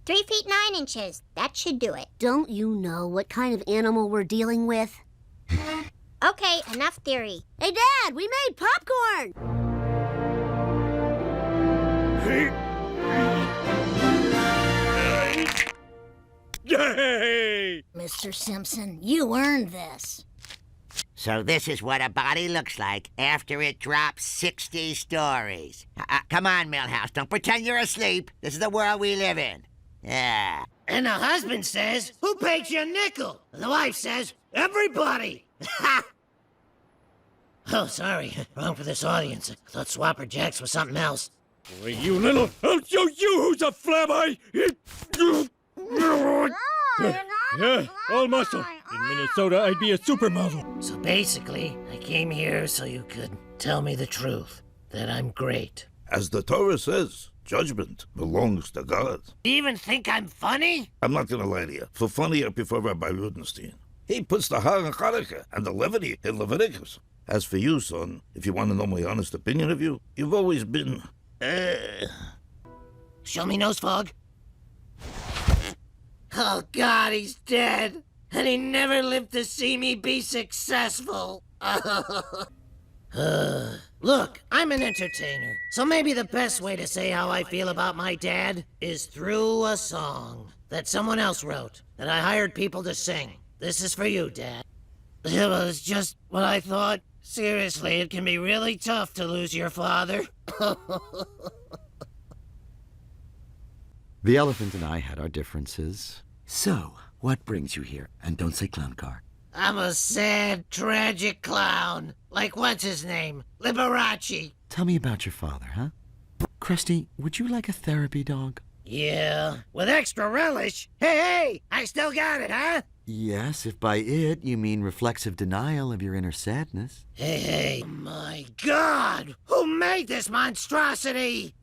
3 feet 9 inches. That should do it. Don't you know what kind of animal we're dealing with? Okay, enough theory. Hey, Dad, we made popcorn! Yay! Mr. Simpson, you earned this. So this is what a body looks like after it drops 60 stories. Come on, Milhouse, don't pretend you're asleep. This is the world we live in. Yeah. And the husband says, who paid you a nickel? And the wife says, everybody. Oh, sorry. Wrong for this audience. I thought Swapper Jacks was something else. Boy, you little... I'll show you who's a flabby! Yeah, all muscle. In Minnesota, I'd be a supermodel. So basically, I came here so you could tell me the truth. That I'm great. As the Torah says, judgment belongs to God. Do you even think I'm funny? I'm not going to lie to you. For funny, I prefer Rabbi Rudenstein. He puts the har in Hanukkah and the levity in Leviticus. As for you, son, if you want to know my honest opinion of you, you've always been... Show me nose fog. Oh, God, he's dead. And he never lived to see me be successful. Look, I'm an entertainer. So maybe the best way to say how I feel about my dad is through a song that someone else wrote, that I hired people to sing. This is for you, Dad. It was just what I thought. Seriously, it can be really tough to lose your father. The elephant and I had our differences. So, what brings you here? And don't say clown car. I'm a sad, tragic clown. Like what's his name? Liberace. Tell me about your father, huh? Krusty, would you like a therapy dog? Yeah, with extra relish. Hey, I still got it, huh? Yes, if by it you mean reflexive denial of your inner sadness. Hey, my God! Who made this monstrosity?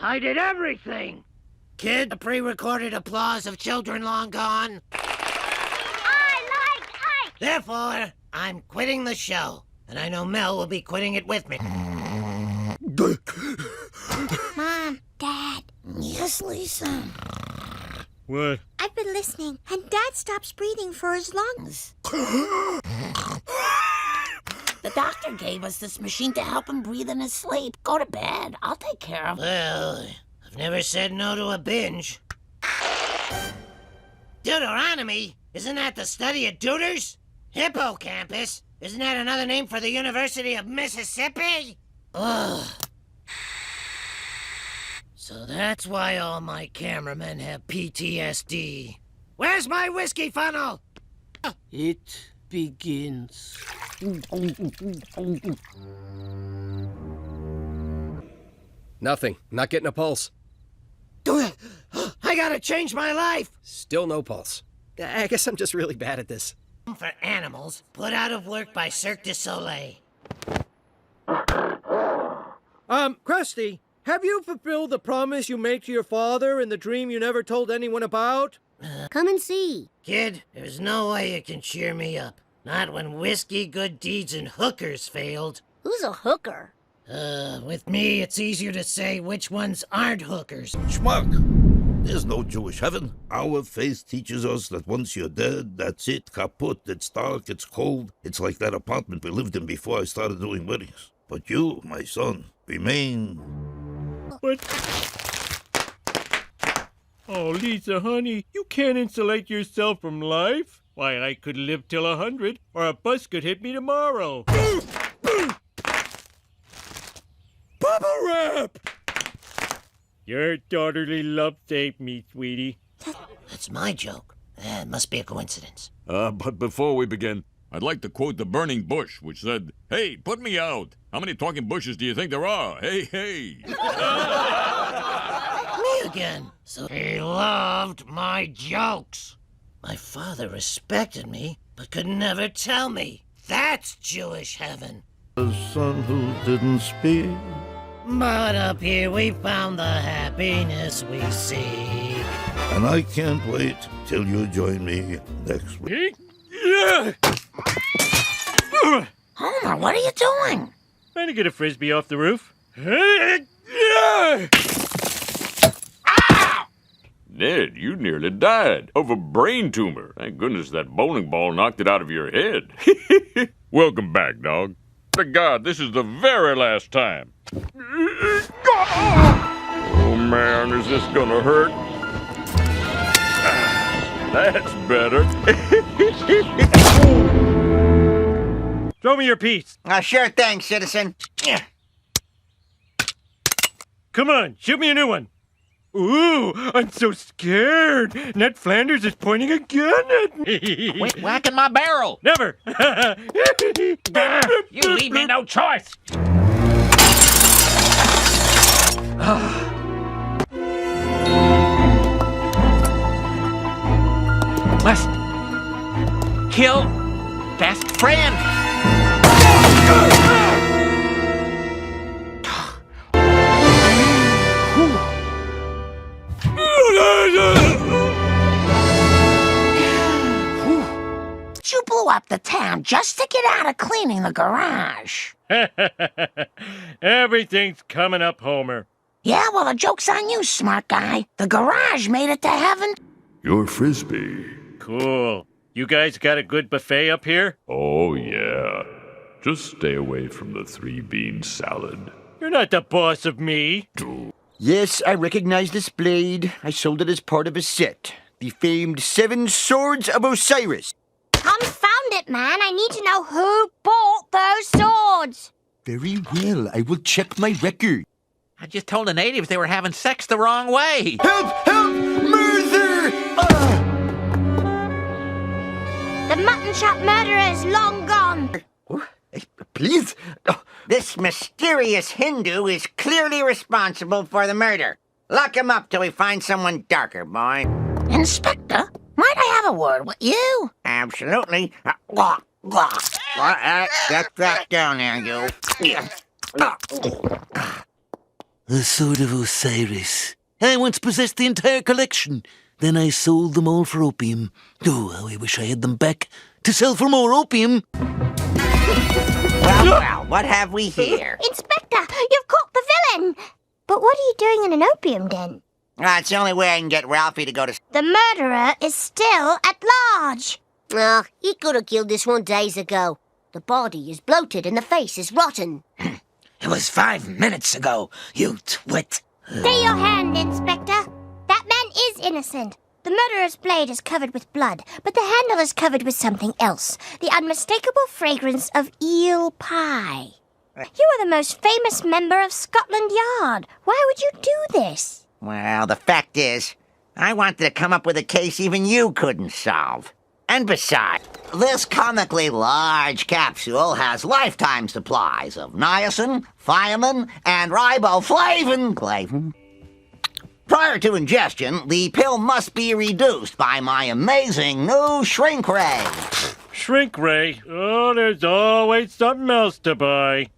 I did everything! Kid, a pre-recorded applause of children long gone. I like Ike! Therefore, I'm quitting the show. And I know Mel will be quitting it with me. Mom, Dad. Yes, Lisa. What? I've been listening, and Dad stops breathing for his lungs. The doctor gave us this machine to help him breathe in his sleep. Go to bed. I'll take care of him. Well, I've never said no to a binge. Deuteronomy? Isn't that the study of deuters? Hippocampus? Isn't that another name for the University of Mississippi? Ugh. So that's why all my cameramen have PTSD. Where's my whiskey funnel? It begins. Nothing. Not getting a pulse. I gotta change my life! Still no pulse. I guess I'm just really bad at this. For animals, put out of work by Cirque du Soleil. Krusty, have you fulfilled the promise you made to your father in the dream you never told anyone about? Come and see. Kid, there's no way you can cheer me up. Not when whiskey, good deeds, and hookers failed. Who's a hooker? With me, it's easier to say which ones aren't hookers. Schmuck! There's no Jewish heaven. Our faith teaches us that once you're dead, that's it, kaput, it's dark, it's cold. It's like that apartment we lived in before I started doing weddings. But you, my son, remain... What? Oh, Lisa, honey, you can't insulate yourself from life. Why, I could live till 100, or a bus could hit me tomorrow. Bubble wrap! Your daughterly love saved me, sweetie. That's my joke. It must be a coincidence. But before we begin, I'd like to quote the burning bush, which said, "Hey, put me out. How many talking bushes do you think there are? Hey, hey." Me again. So he loved my jokes. My father respected me, but could never tell me. That's Jewish heaven. The son who didn't speak. But up here we found the happiness we seek. And I can't wait till you join me next week. Homer, what are you doing? Trying to get a frisbee off the roof. Ned, you nearly died of a brain tumor. Thank goodness that bowling ball knocked it out of your head. Welcome back, dog. To God, this is the very last time. Oh, man, is this gonna hurt? That's better. Throw me your piece. Sure thing, citizen. Come on, shoot me a new one. Ooh, I'm so scared. Ned Flanders is pointing a gun at me. Quit whacking my barrel. Never. You leave me no choice. Must kill best friend. You blew up the town just to get out of cleaning the garage. Everything's coming up, Homer. Yeah, well, the joke's on you, smart guy. The garage made it to heaven. Your Frisbee. Cool. You guys got a good buffet up here? Oh, yeah. Just stay away from the 3-bean salad. You're not the boss of me. Yes, I recognize this blade. I sold it as part of a set. The famed 7 Swords of Osiris. Confound it, man. I need to know who bought those swords. Very well, I will check my record. I just told the natives they were having sex the wrong way. Help! Help! Murder! The mutton shop murderer is long gone. Please? This mysterious Hindu is clearly responsible for the murder. Lock him up till we find someone darker, boy. Inspector, might I have a word with you? Absolutely. Get back down there, you. The Sword of Osiris. I once possessed the entire collection. Then I sold them all for opium. Oh, how I wish I had them back to sell for more opium. Well, what have we here? Inspector, you've caught the villain. But what are you doing in an opium den? It's the only way I can get Ralphie to go to... The murderer is still at large. Ah, he could have killed this one days ago. The body is bloated and the face is rotten. It was 5 minutes ago, you twit. Stay your hand, Inspector. That man is innocent. The murderer's blade is covered with blood, but the handle is covered with something else. The unmistakable fragrance of eel pie. You are the most famous member of Scotland Yard. Why would you do this? Well, the fact is, I wanted to come up with a case even you couldn't solve. And besides, this comically large capsule has lifetime supplies of niacin, thiamine, and riboflavin. Prior to ingestion, the pill must be reduced by my amazing new shrink ray. Shrink ray? Oh, there's always something else to buy.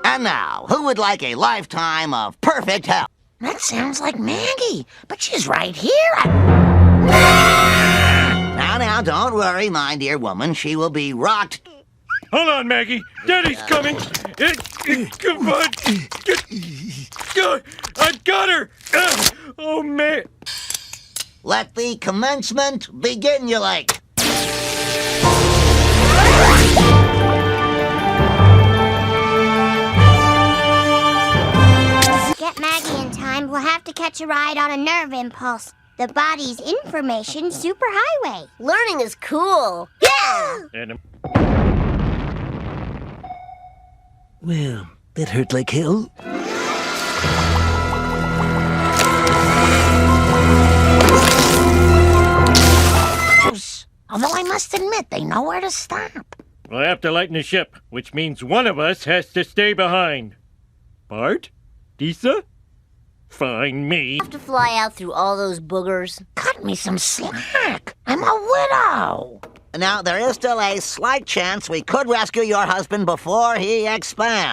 And now, who would like a lifetime of perfect health? That sounds like Maggie, but she's right here. Now, don't worry, my dear woman. She will be rocked. Hold on, Maggie. Daddy's coming. Come on. I've got her. Oh, man. Let the commencement begin, you like. Get Maggie in time. We'll have to catch a ride on a nerve impulse. The body's information superhighway. Learning is cool. Yeah! Well, that hurt like hell. Although I must admit, they know where to stop. We'll have to lighten the ship, which means one of us has to stay behind. Bart? Disa? Fine, me. Have to fly out through all those boogers. Cut me some slack. I'm a widow. Now, there is still a slight chance we could rescue your husband before he expands.